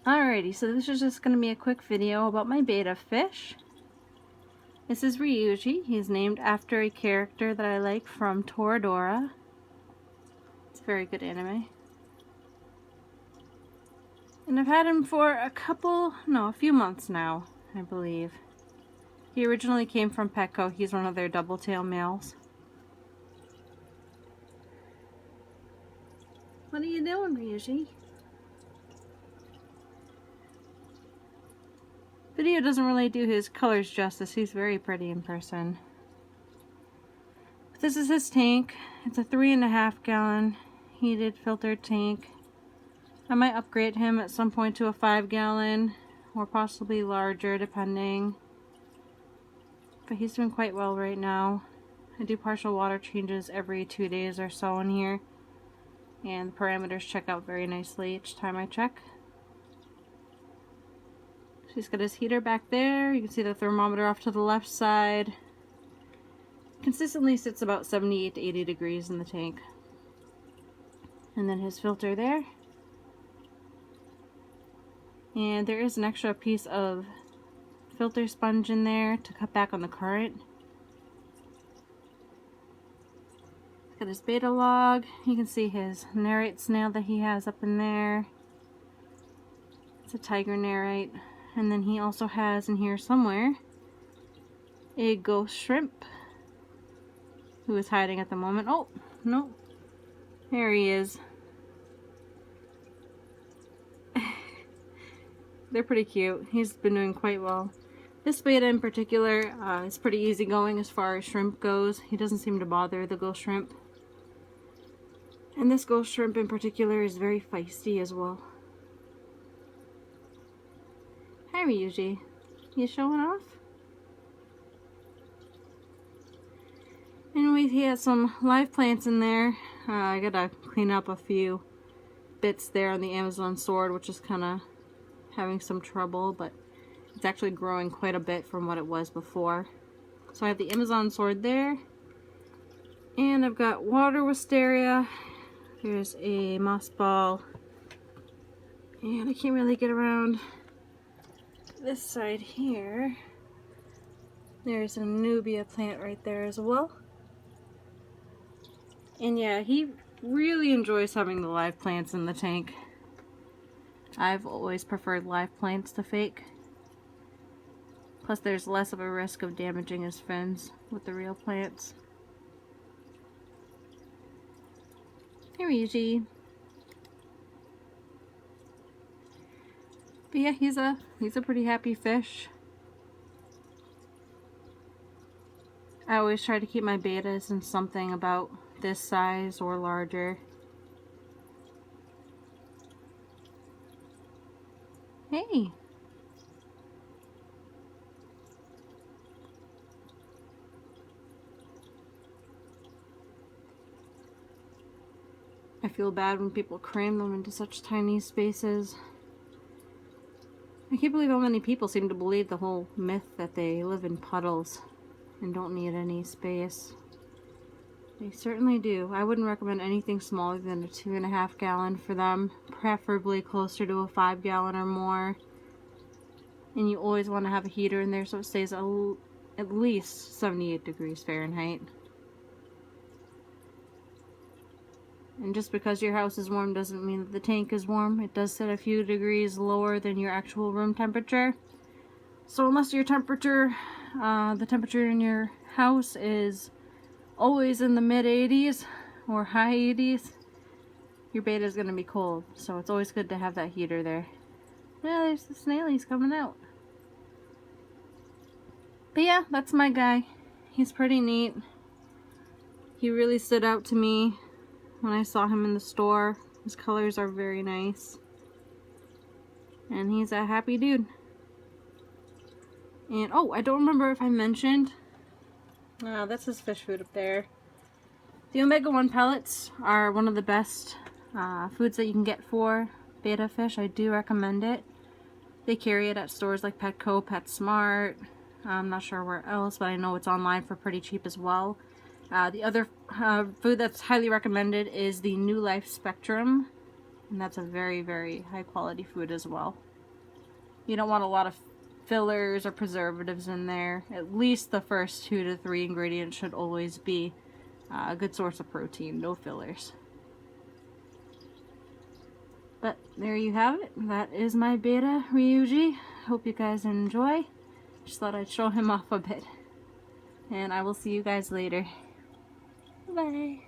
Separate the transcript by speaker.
Speaker 1: Alrighty, so this is just going to be a quick video about my betta fish. This is Ryuuji. He's named after a character that I like from Toradora. It's a very good anime. And I've had him for a few months now, I believe. He originally came from Petco. He's one of their double tail males. What are you doing, Ryuuji? Video doesn't really do his colors justice. He's very pretty in person. But this is his tank. It's a 3.5 gallon heated filtered tank. I might upgrade him at some point to a 5 gallon or possibly larger depending. But he's doing quite well right now. I do partial water changes every 2 days or so in here. And the parameters check out very nicely each time I check. He's got his heater back there. You can see the thermometer off to the left side. Consistently sits about 78 to 80 degrees in the tank. And then his filter there. And there is an extra piece of filter sponge in there to cut back on the current. He's got his betta log. You can see his narite snail that he has up in there. It's a tiger narite. And then he also has in here somewhere a ghost shrimp who is hiding at the moment. Oh, no. There he is. They're pretty cute. He's been doing quite well. This betta in particular is pretty easygoing as far as shrimp goes. He doesn't seem to bother the ghost shrimp. And this ghost shrimp in particular is very feisty as well. Hi Ryuuji, you showing off? Anyways, he has some live plants in there. I gotta clean up a few bits there on the Amazon sword, which is kind of having some trouble, but it's actually growing quite a bit from what it was before. So I have the Amazon sword there, and I've got water wisteria. There's a moss ball, and I can't really get around this side here. There's a nubia plant right there as well. And yeah, he really enjoys having the live plants in the tank. I've always preferred live plants to fake. Plus there's less of a risk of damaging his fins with the real plants. Hey Ryuuji. But yeah, he's a pretty happy fish. I always try to keep my bettas in something about this size or larger. Hey. I feel bad when people cram them into such tiny spaces. I can't believe how many people seem to believe the whole myth that they live in puddles and don't need any space. They certainly do. I wouldn't recommend anything smaller than a 2.5 gallon for them, preferably closer to a 5 gallon or more. And you always want to have a heater in there so it stays at least 78 degrees Fahrenheit. And just because your house is warm doesn't mean that the tank is warm. It does sit a few degrees lower than your actual room temperature. So unless your temperature, the temperature in your house is always in the mid 80s or high 80s, your betta is going to be cold. So it's always good to have that heater there. Yeah, there's the snailies coming out. But yeah, that's my guy. He's pretty neat. He really stood out to me when I saw him in the store. His colors are very nice. And he's a happy dude. And oh, I don't remember if I mentioned, that's his fish food up there. The omega-1 pellets are one of the best foods that you can get for betta fish. I do recommend it. They carry it at stores like Petco, PetSmart. I'm not sure where else, but I know it's online for pretty cheap as well. The other food that's highly recommended is the New Life Spectrum, and that's a very, very high quality food as well. You don't want a lot of fillers or preservatives in there. At least the first 2 to 3 ingredients should always be a good source of protein, no fillers. But there you have it. That is my Betta Ryuuji. Hope you guys enjoy. Just thought I'd show him off a bit. And I will see you guys later. Bye.